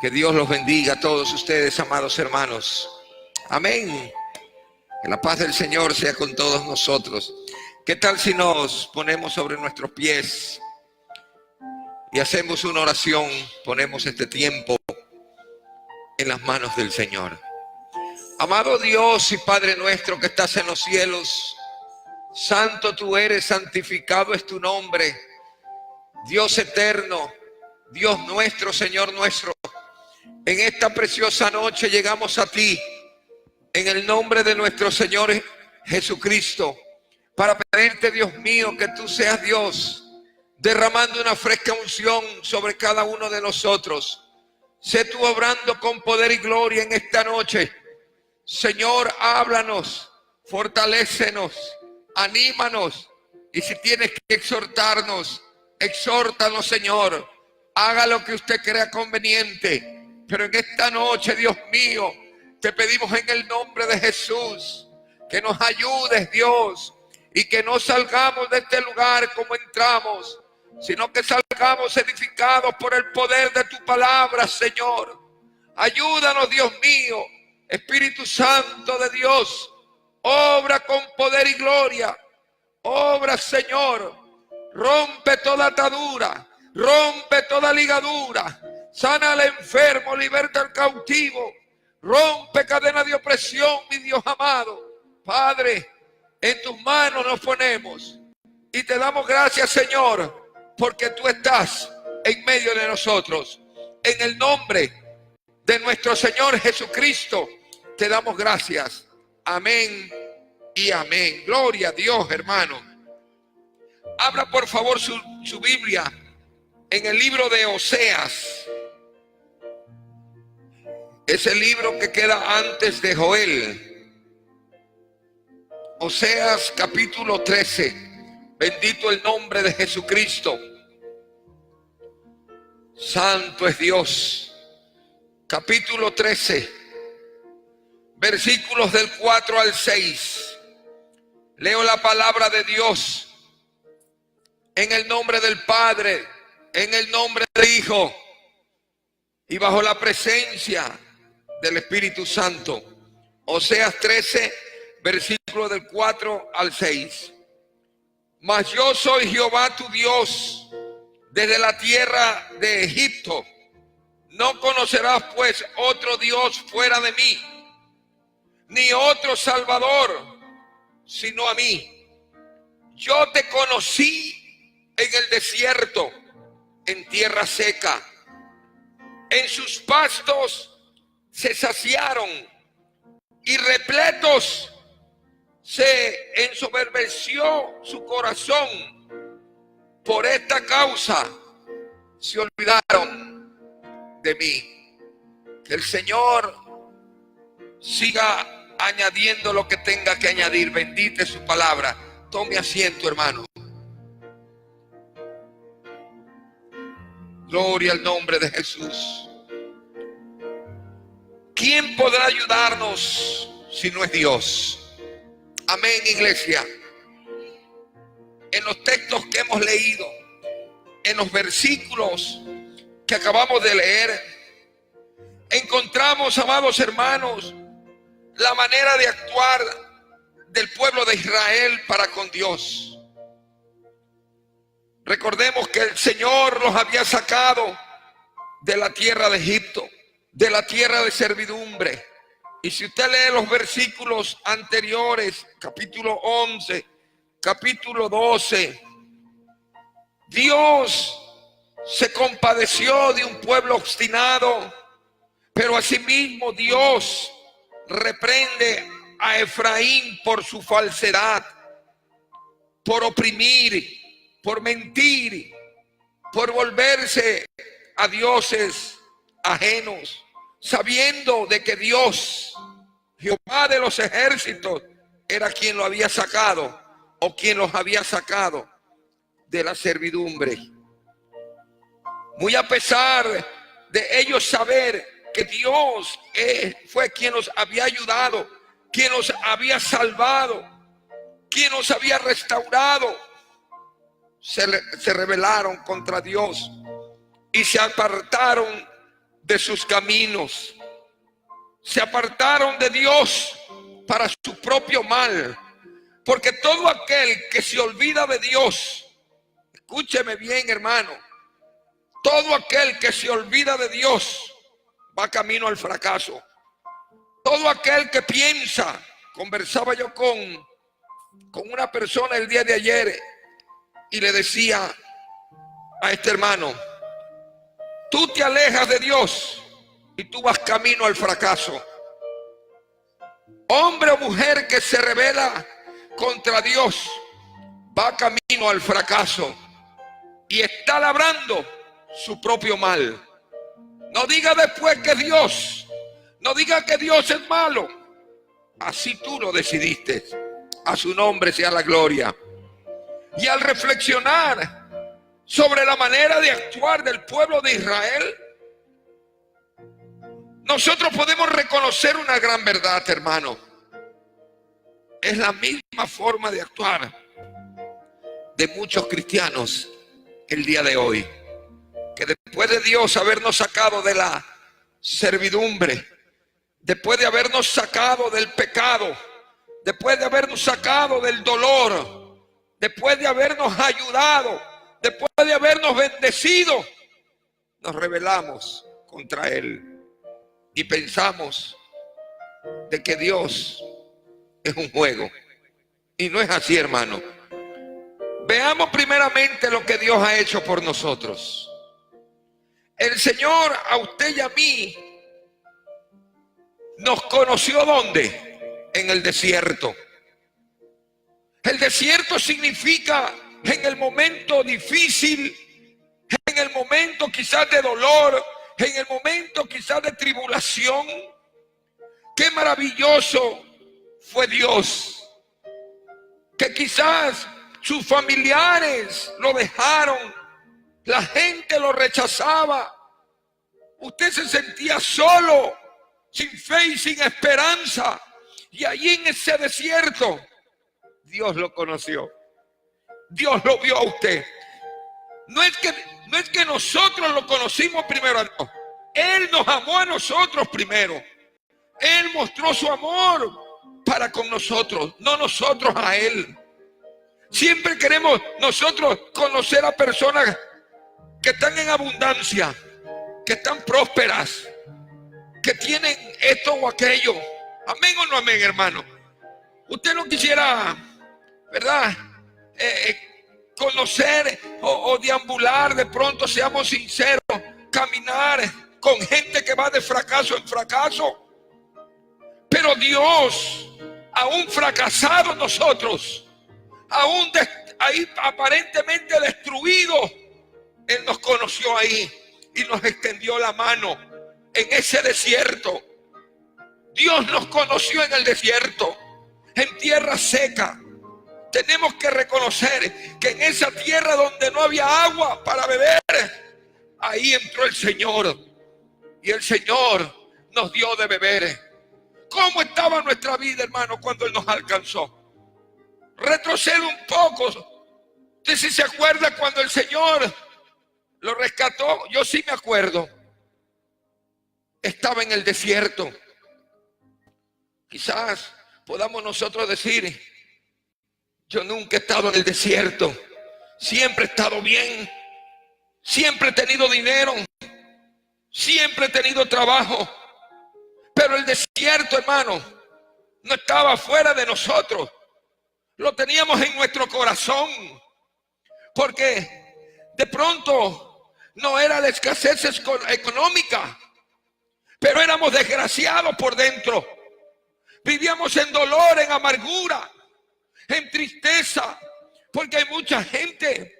Que Dios los bendiga a todos ustedes, amados hermanos. Amén. Que la paz del Señor sea con todos nosotros. ¿Qué tal si nos ponemos sobre nuestros pies y hacemos una oración? Ponemos este tiempo en las manos del Señor. Amado Dios y Padre nuestro que estás en los cielos, santo tú eres, santificado es tu nombre. Dios eterno, Dios nuestro, Señor nuestro. En esta preciosa noche llegamos a ti en el nombre de nuestro Señor Jesucristo para pedirte, Dios mío, que tú seas Dios, derramando una fresca unción sobre cada uno de nosotros. Sé tú obrando con poder y gloria en esta noche. Señor, háblanos, fortalécenos, anímanos, y si tienes que exhortarnos, exhórtanos, Señor. Haga lo que usted crea conveniente. Pero en esta noche, Dios mío, te pedimos en el nombre de Jesús que nos ayudes, Dios, y que no salgamos de este lugar como entramos, sino que salgamos edificados por el poder de tu palabra, Señor. Ayúdanos, Dios mío, Espíritu Santo de Dios, obra con poder y gloria. Obra, Señor, rompe toda atadura, rompe toda ligadura, sana al enfermo, liberta al cautivo, rompe cadena de opresión, mi Dios amado. Padre, en tus manos nos ponemos y te damos gracias, Señor, porque tú estás en medio de nosotros. En el nombre de nuestro Señor Jesucristo te damos gracias. Amén y amén. Gloria a Dios, hermano. Abra por favor su Biblia en el libro de Oseas. Es el libro que queda antes de Joel. Oseas capítulo 13. Bendito el nombre de Jesucristo. Santo es Dios. Capítulo 13. Versículos del 4 al 6. Leo la palabra de Dios. En el nombre del Padre, en el nombre del Hijo y bajo la presencia del Espíritu Santo. Oseas 13, versículo del 4 al 6. Mas yo soy Jehová tu Dios desde la tierra de Egipto. No conocerás pues otro Dios fuera de mí, ni otro Salvador sino a mí. Yo te conocí en el desierto, en tierra seca. En sus pastos se saciaron y repletos se ensoberbeció su corazón. Por esta causa se olvidaron de mí. Que el Señor siga añadiendo lo que tenga que añadir. Bendita es su palabra. Tome asiento, hermano. Gloria al nombre de Jesús. ¿Quién podrá ayudarnos si no es Dios? Amén, iglesia. En los textos que hemos leído, en los versículos que acabamos de leer, encontramos, amados hermanos, la manera de actuar del pueblo de Israel para con Dios. Recordemos que el Señor los había sacado de la tierra de Egipto, de la tierra de servidumbre. Y si usted lee los versículos anteriores, capítulo 11, capítulo 12, Dios se compadeció de un pueblo obstinado, pero asimismo Dios reprende a Efraín por su falsedad, por oprimir, por mentir, por volverse a dioses ajenos, sabiendo de que Dios, Jehová de los ejércitos, era quien lo había sacado o quien los había sacado de la servidumbre. Muy a pesar de ellos saber que Dios fue quien los había ayudado, quien los había salvado, quien los había restaurado, se rebelaron contra Dios y se apartaron de sus caminos. Se apartaron de Dios para su propio mal. Porque todo aquel que se olvida de Dios, escúcheme bien, hermano, todo aquel que se olvida de Dios va camino al fracaso. Todo aquel que piensa, conversaba yo con una persona el día de ayer y le decía a este hermano, tú te alejas de Dios y tú vas camino al fracaso. Hombre o mujer que se rebela contra Dios va camino al fracaso y está labrando su propio mal. No diga después que Dios, no diga que Dios es malo. Así tú lo decidiste. A su nombre sea la gloria. Y al reflexionar sobre la manera de actuar del pueblo de Israel, nosotros podemos reconocer una gran verdad, hermano. Es la misma forma de actuar de muchos cristianos el día de hoy, que después de Dios habernos sacado de la servidumbre, después de habernos sacado del pecado, después de habernos sacado del dolor, después de habernos ayudado, después de habernos bendecido, nos rebelamos contra Él y pensamos de que Dios es un juego. Y no es así, hermano. Veamos primeramente lo que Dios ha hecho por nosotros. El Señor a usted y a mí nos conoció ¿dónde? En el desierto. El desierto significa en el momento difícil, en el momento quizás de dolor, en el momento quizás de tribulación. Qué maravilloso fue Dios, que quizás sus familiares lo dejaron, la gente lo rechazaba, usted se sentía solo, sin fe y sin esperanza, y allí en ese desierto Dios lo conoció, Dios lo vio a usted. No es que nosotros lo conocimos primero, no. Él nos amó a nosotros primero. Él mostró su amor para con nosotros, no nosotros a Él. Siempre queremos nosotros conocer a personas que están en abundancia, que están prósperas, que tienen esto o aquello. Amén o no amén, hermano. Usted no quisiera, ¿verdad? Conocer o deambular, de pronto, seamos sinceros, caminar con gente que va de fracaso en fracaso. Pero Dios, aún fracasados nosotros, aún ahí aparentemente destruidos, Él nos conoció ahí y nos extendió la mano en ese desierto. Dios nos conoció en el desierto, en tierra seca. Tenemos que reconocer que en esa tierra donde no había agua para beber, ahí entró el Señor y el Señor nos dio de beber. ¿Cómo estaba nuestra vida, hermano, cuando Él nos alcanzó? Retrocede un poco. Usted sí se acuerda cuando el Señor lo rescató. Yo sí me acuerdo. Estaba en el desierto. Quizás podamos nosotros decir, yo nunca he estado en el desierto. Siempre he estado bien. Siempre he tenido dinero. Siempre he tenido trabajo. Pero el desierto, hermano, no estaba fuera de nosotros. Lo teníamos en nuestro corazón. Porque de pronto no era la escasez económica, pero éramos desgraciados por dentro. Vivíamos en dolor, en amargura, en tristeza, porque hay mucha gente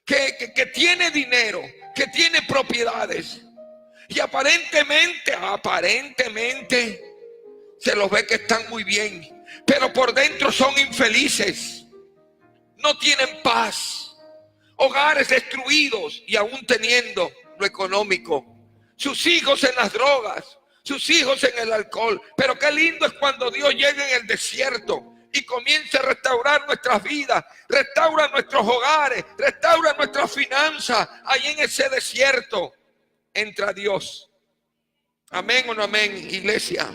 que tiene dinero, que tiene propiedades, y aparentemente se los ve que están muy bien, pero por dentro son infelices, no tienen paz, hogares destruidos y aún teniendo lo económico, sus hijos en las drogas, sus hijos en el alcohol. Pero qué lindo es cuando Dios llega en el desierto y comienza a restaurar nuestras vidas, restaura nuestros hogares, restaura nuestras finanzas. Ahí en ese desierto entra Dios Amén o no amén, iglesia.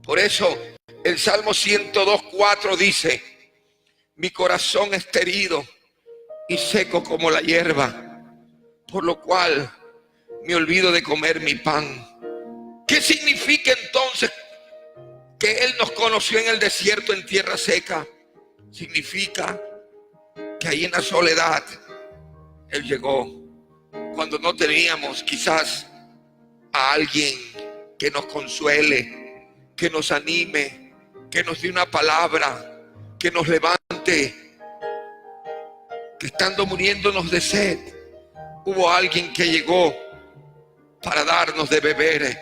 Por eso el Salmo 102:4 dice: mi corazón está herido y seco como la hierba, por lo cual me olvido de comer mi pan. ¿Qué significa entonces que Él nos conoció en el desierto, en tierra seca? Significa que ahí en la soledad Él llegó cuando no teníamos quizás a alguien que nos consuele, que nos anime, que nos dé una palabra, que nos levante, que estando muriéndonos de sed, hubo alguien que llegó para darnos de beber.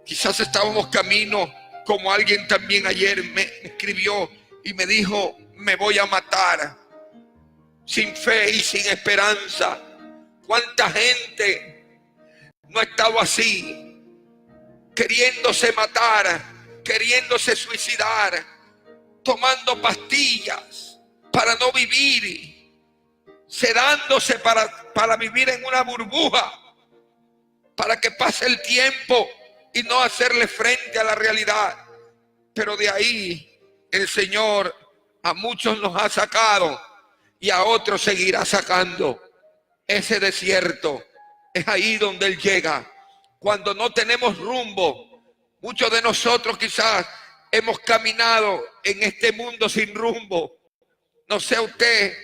Quizás estábamos camino, como alguien también ayer me escribió y me dijo: me voy a matar, sin fe y sin esperanza. ¿Cuánta gente no ha estado así, queriéndose matar, queriéndose suicidar, tomando pastillas para no vivir, sedándose para vivir en una burbuja, para que pase el tiempo y no hacerle frente a la realidad? Pero de ahí el Señor a muchos nos ha sacado y a otros seguirá sacando. Ese desierto es ahí donde Él llega. Cuando no tenemos rumbo, muchos de nosotros quizás hemos caminado en este mundo sin rumbo. No sé usted,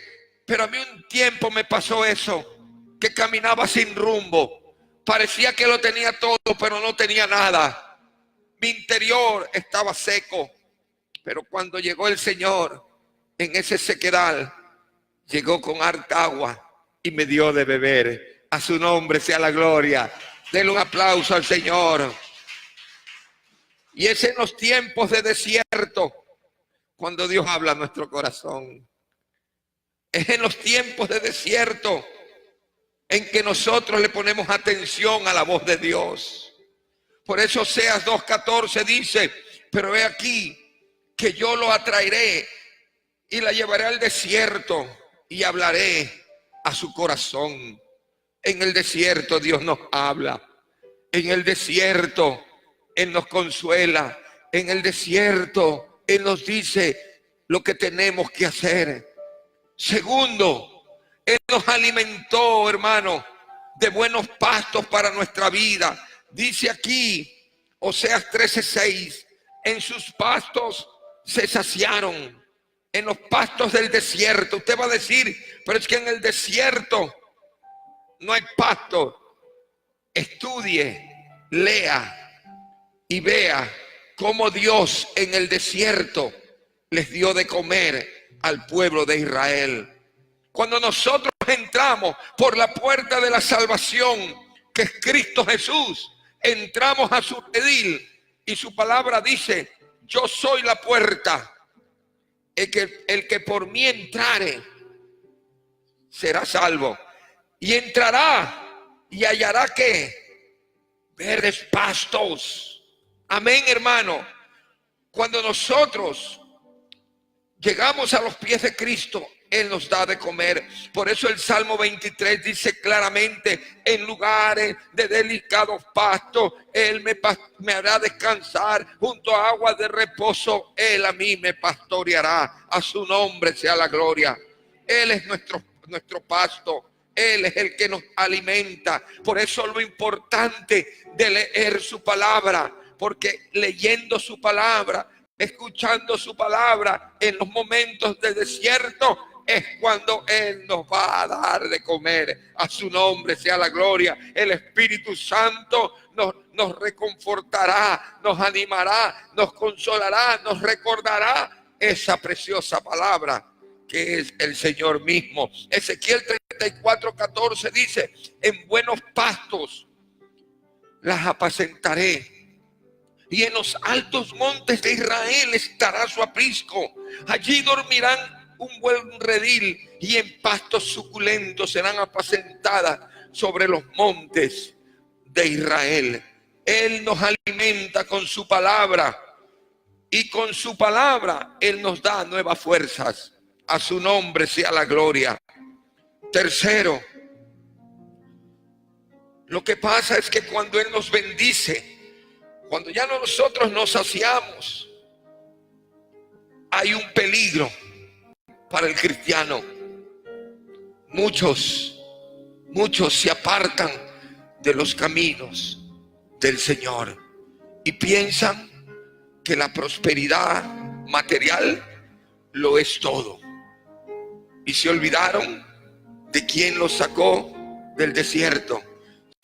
pero a mí un tiempo me pasó eso, que caminaba sin rumbo. Parecía que lo tenía todo, pero no tenía nada. Mi interior estaba seco. Pero cuando llegó el Señor, en ese sequedal, llegó con harta agua y me dio de beber. A su nombre sea la gloria. Denle un aplauso al Señor. Y es en los tiempos de desierto cuando Dios habla a nuestro corazón. Es en los tiempos de desierto en que nosotros le ponemos atención a la voz de Dios. Por eso Oseas 2:14 dice: pero he aquí que yo lo atraeré y la llevaré al desierto y hablaré a su corazón. En el desierto Dios nos habla. En el desierto Él nos consuela. En el desierto Él nos dice lo que tenemos que hacer. Segundo, Él nos alimentó, hermano, de buenos pastos para nuestra vida. Dice aquí, Oseas 13:6, en sus pastos se saciaron. En los pastos del desierto. Usted va a decir: pero es que en el desierto no hay pasto. Estudie, lea y vea cómo Dios en el desierto les dio de comer al pueblo de Israel. Cuando nosotros entramos por la puerta de la salvación, que es Cristo Jesús, entramos a su redil y su palabra dice: yo soy la puerta. El que por mí entrare será salvo. Y entrará y hallará que verdes pastos. Amén, hermano. Cuando nosotros llegamos a los pies de Cristo, Él nos da de comer. Por eso el Salmo 23 dice claramente: en lugares de delicados pastos Él me hará descansar, junto a aguas de reposo Él a mí me pastoreará. A su nombre sea la gloria. Él es nuestro pasto. Él es el que nos alimenta. Por eso lo importante de leer su palabra, porque leyendo su palabra, escuchando su palabra en los momentos de desierto, es cuando Él nos va a dar de comer. A su nombre sea la gloria. El Espíritu Santo nos reconfortará, nos animará, nos consolará, nos recordará esa preciosa palabra que es el Señor mismo. Ezequiel 34:14 dice: en buenos pastos las apacentaré, y en los altos montes de Israel estará su aprisco. Allí dormirán un buen redil, y en pastos suculentos serán apacentadas sobre los montes de Israel. Él nos alimenta con su palabra, y con su palabra Él nos da nuevas fuerzas. A su nombre sea la gloria. Tercero, Lo que pasa es que cuando Él nos bendice, cuando ya nosotros nos saciamos, hay un peligro para el cristiano. Muchos se apartan de los caminos del Señor y piensan que la prosperidad material lo es todo. Y se olvidaron de quién los sacó del desierto.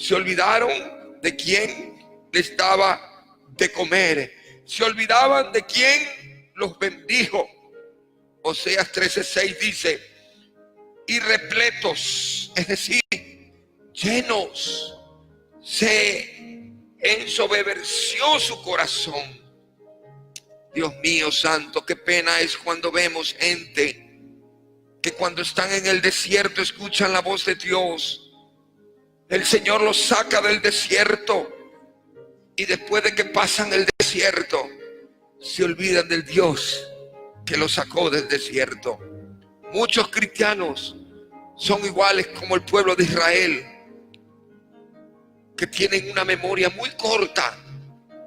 Se olvidaron de quién les daba de comer. Se olvidaban de quién los bendijo. Oseas 13:6 dice: y repletos, es decir, llenos, se ensoberbeció su corazón. Dios mío santo, qué pena es cuando vemos gente que cuando están en el desierto escuchan la voz de Dios. El Señor los saca del desierto y después de que pasan el desierto se olvidan del Dios que los sacó del desierto. Muchos cristianos son iguales como el pueblo de Israel, que tienen una memoria muy corta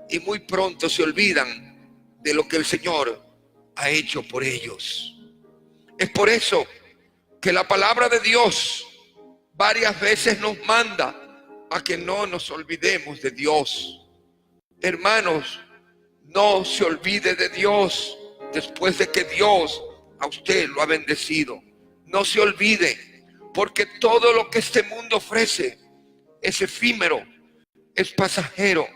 y muy pronto se olvidan de lo que el Señor ha hecho por ellos. Es por eso que la palabra de Dios varias veces nos manda a que no nos olvidemos de Dios. Hermanos, no se olvide de Dios después de que Dios a usted lo ha bendecido. No se olvide, porque todo lo que este mundo ofrece es efímero, es pasajero,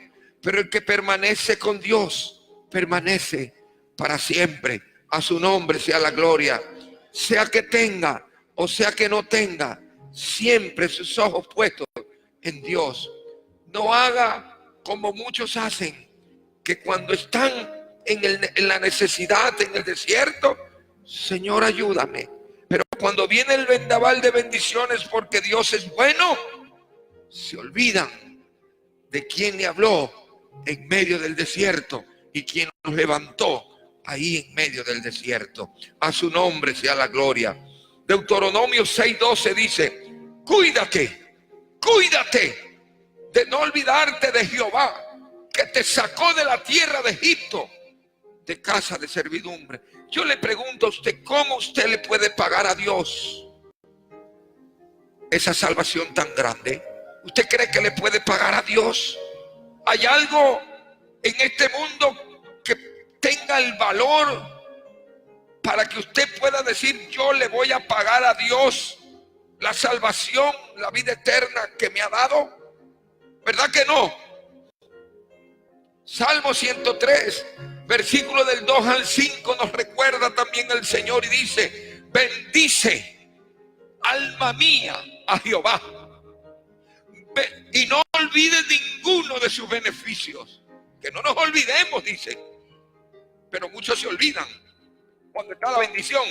pero el que permanece con Dios permanece para siempre. A su nombre sea la gloria. Sea que tenga o sea que no tenga, siempre sus ojos puestos en Dios. No haga como muchos hacen, que cuando están en la necesidad, en el desierto, Señor, ayúdame. Pero cuando viene el vendaval de bendiciones porque Dios es bueno, se olvidan de quién le habló en medio del desierto y quién los levantó ahí en medio del desierto. A su nombre sea la gloria. Deuteronomio 6:12 dice: cuídate de no olvidarte de Jehová, que te sacó de la tierra de Egipto, de casa de servidumbre. Yo le pregunto a usted, ¿cómo usted le puede pagar a Dios esa salvación tan grande? ¿Usted cree que le puede pagar a Dios? ¿Hay algo en este mundo que tenga el valor para que usted pueda decir: yo le voy a pagar a Dios la salvación, la vida eterna que me ha dado? ¿Verdad que no? Salmo 103, versículo del 2 al 5 nos recuerda también el Señor y dice: bendice, alma mía, a Jehová, y no olvides ninguno de sus beneficios. Que no nos olvidemos, dice. Pero muchos se olvidan cuando está la bendición.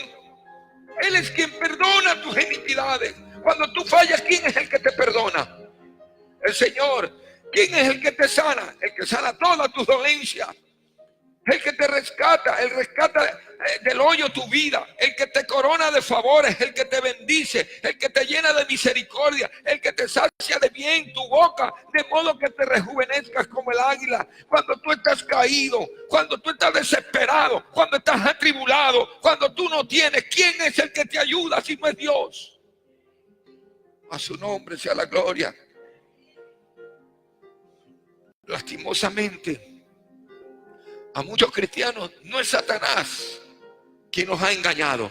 Él es quien perdona tus iniquidades. Cuando tú fallas, ¿quién es el que te perdona? El Señor. ¿Quién es el que te sana? El que sana todas tus dolencias. El que te rescata, el rescata del hoyo tu vida, el que te corona de favores, el que te bendice, el que te llena de misericordia, el que te sacia de bien tu boca, de modo que te rejuvenezcas como el águila. Cuando tú estás caído, cuando tú estás desesperado, cuando estás atribulado, cuando tú no tienes, ¿quién es el que te ayuda si no es Dios? A su nombre sea la gloria. Lastimosamente, a muchos cristianos no es Satanás quien nos ha engañado,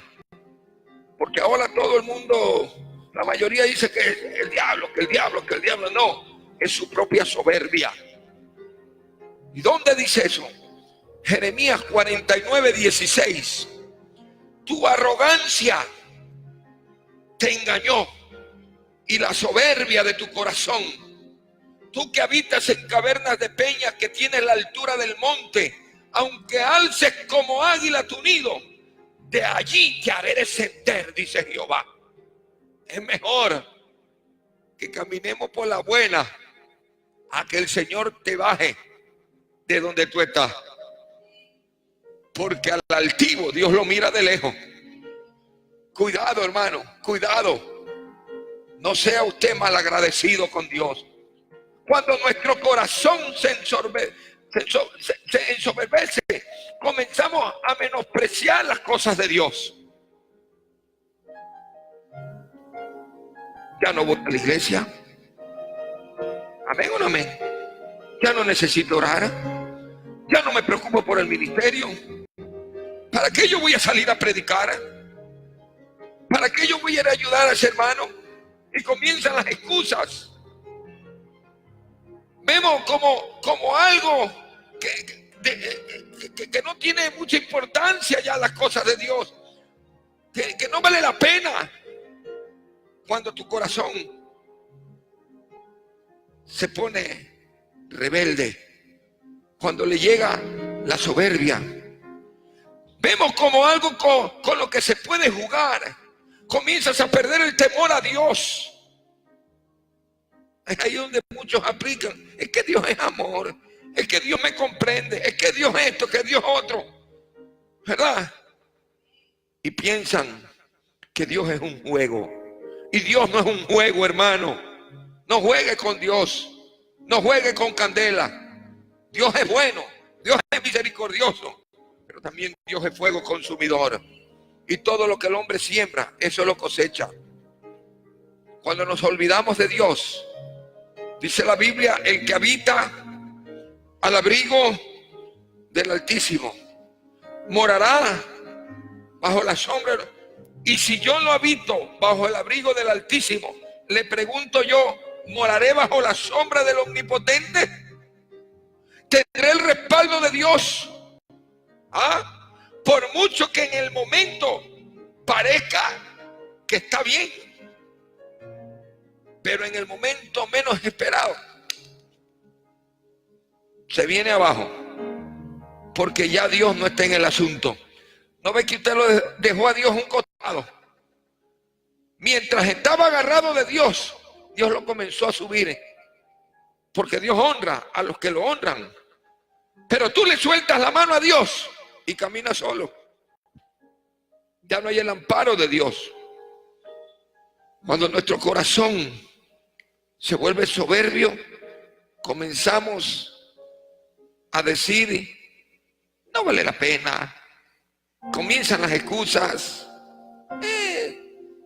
porque ahora todo el mundo, la mayoría dice que es el diablo, que el diablo no, es su propia soberbia. ¿Y dónde dice eso? Jeremías 49:16. Tu arrogancia te engañó y la soberbia de tu corazón. Tú que habitas en cavernas de peñas, que tienes la altura del monte, aunque alces como águila tu nido, de allí te haré descender, dice Jehová. Es mejor que caminemos por la buena a que el Señor te baje de donde tú estás. Porque al altivo Dios lo mira de lejos. Cuidado, hermano, cuidado. No sea usted malagradecido con Dios. Cuando nuestro corazón se ensoberbece, comenzamos a menospreciar las cosas de Dios. Ya no voy a la iglesia. Amén o no amén. Ya no necesito orar. Ya no me preocupo por el ministerio. ¿Para qué yo voy a salir a predicar? ¿Para qué yo voy a ir a ayudar a ese hermano? Y comienzan las excusas. Vemos como algo que no tiene mucha importancia ya las cosas de Dios. Que no vale la pena. Cuando tu corazón se pone rebelde, cuando le llega la soberbia, vemos como algo con lo que se puede jugar. Comienzas a perder el temor a Dios. Es ahí donde muchos aplican. Es que Dios es amor. Es que Dios me comprende. Es que Dios esto, que Dios otro. ¿Verdad? Y piensan que Dios es un juego. Y Dios no es un juego, hermano. No juegue con Dios. No juegue con candela. Dios es bueno. Dios es misericordioso. Pero también Dios es fuego consumidor. Y todo lo que el hombre siembra, eso lo cosecha. Cuando nos olvidamos de Dios, dice la Biblia, el que habita al abrigo del Altísimo morará bajo la sombra. Y si yo no habito bajo el abrigo del Altísimo, le pregunto yo, ¿moraré bajo la sombra del Omnipotente? ¿Tendré el respaldo de Dios? Por mucho que en el momento parezca que está bien, pero en el momento menos esperado se viene abajo, porque ya Dios no está en el asunto. ¿No ve que usted lo dejó a Dios un costado? Mientras estaba agarrado de Dios, Dios lo comenzó a subir, porque Dios honra a los que lo honran. Pero tú le sueltas la mano a Dios y caminas solo. Ya no hay el amparo de Dios. Cuando nuestro corazón se vuelve soberbio, comenzamos a decir, no vale la pena. Comienzan las excusas.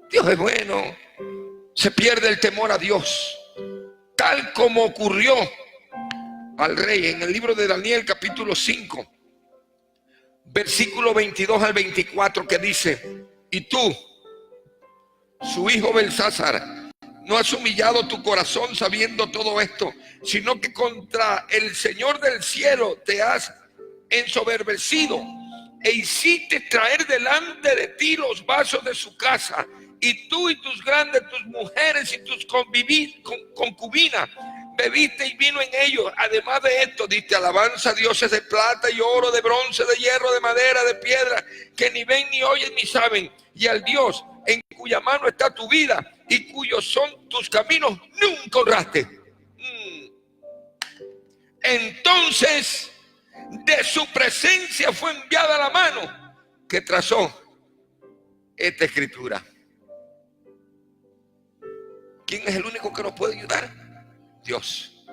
Dios es bueno. Se pierde el temor a Dios. Tal como ocurrió al rey en el libro de Daniel capítulo 5. Versículo 22 al 24, que dice, y tú, su hijo Belsasar, no has humillado tu corazón sabiendo todo esto, sino que contra el Señor del cielo te has ensoberbecido e hiciste traer delante de ti los vasos de su casa, y tú y tus grandes, tus mujeres y tus concubinas, bebiste y vino en ellos. Además de esto, diste alabanza a dioses de plata y oro, de bronce, de hierro, de madera, de piedra, que ni ven, ni oyen, ni saben, y al Dios en cuya mano está tu vida y cuyos son tus caminos, nunca honraste. Entonces de su presencia fue enviada la mano que trazó esta escritura. ¿Quién es el único que nos puede ayudar? Dios.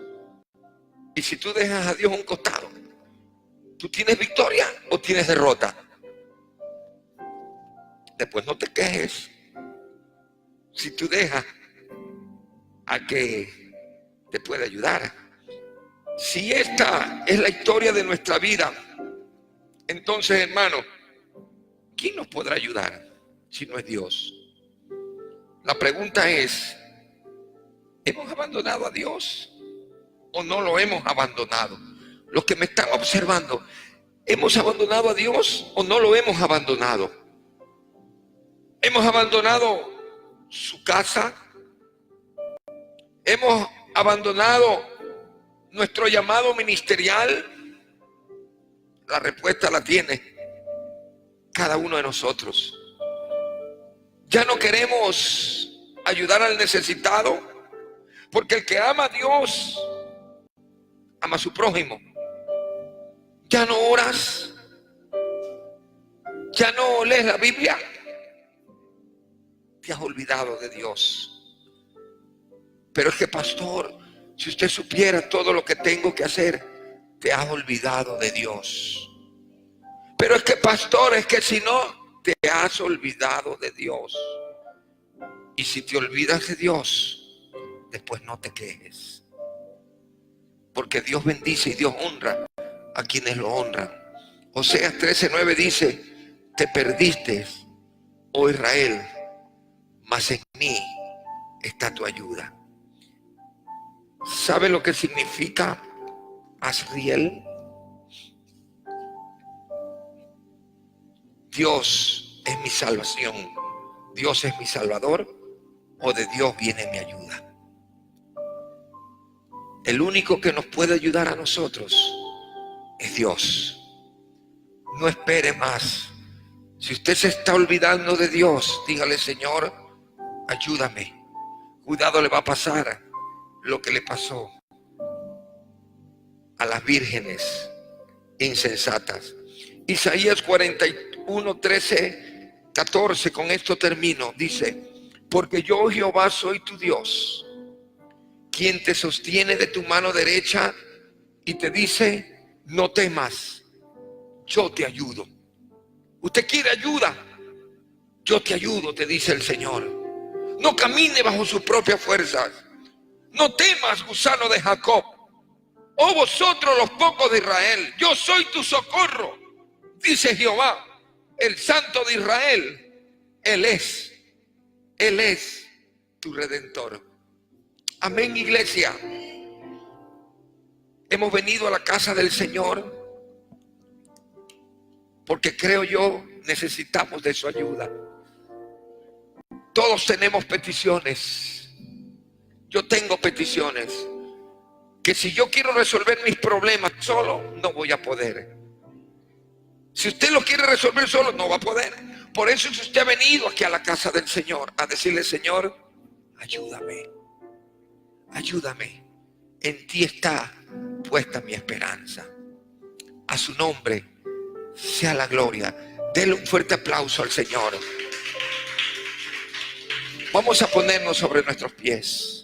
Y si tú dejas a Dios a un costado, ¿tú tienes victoria o tienes derrota? Después no te quejes si tú dejas a que te pueda ayudar. Si esta es la historia de nuestra vida, entonces, hermano, ¿quién nos podrá ayudar si no es Dios? La pregunta es, ¿hemos abandonado a Dios o no lo hemos abandonado? Los que me están observando, ¿hemos abandonado a Dios o no lo hemos abandonado? ¿Hemos abandonado su casa? ¿Hemos abandonado nuestro llamado ministerial? La respuesta la tiene cada uno de nosotros. Ya no queremos ayudar al necesitado, porque el que ama a Dios ama a su prójimo. Ya no oras, ya no lees la Biblia, te has olvidado de Dios. Pero es que, pastor, Si usted supiera todo lo que tengo que hacer, te has olvidado de Dios. Pero es que, pastor, es que si no, te has olvidado de Dios. Y si te olvidas de Dios, después no te quejes. Porque Dios bendice y Dios honra a quienes lo honran. Oseas 13:9 dice: te perdiste, oh Israel, mas en mí está tu ayuda. ¿Sabe lo que significa Asriel? Dios es mi salvación, Dios es mi salvador, o de Dios viene mi ayuda. El único que nos puede ayudar a nosotros es Dios. No espere más. Si usted se está olvidando de Dios, dígale: Señor, ayúdame. Cuidado, le va a pasar lo que le pasó a las vírgenes insensatas. Isaías 41, 13, 14, con esto termino. Dice: porque yo, Jehová, soy tu Dios, quien te sostiene de tu mano derecha y te dice: no temas, yo te ayudo. ¿Usted quiere ayuda? Yo te ayudo, te dice el Señor. No camine bajo sus propias fuerzas. No temas, gusano de Jacob. Oh vosotros los pocos de Israel, yo soy tu socorro, dice Jehová, el Santo de Israel. Él es tu Redentor. Amén, iglesia. Hemos venido a la casa del Señor porque, creo yo, necesitamos de su ayuda. Todos tenemos peticiones. Yo tengo peticiones que, si yo quiero resolver mis problemas solo, no voy a poder. Si usted lo quiere resolver solo, no va a poder. Por eso, si usted ha venido aquí a la casa del Señor a decirle: Señor, ayúdame, ayúdame, en ti está puesta mi esperanza. A su nombre sea la gloria. Denle un fuerte aplauso al Señor. Vamos a ponernos sobre nuestros pies.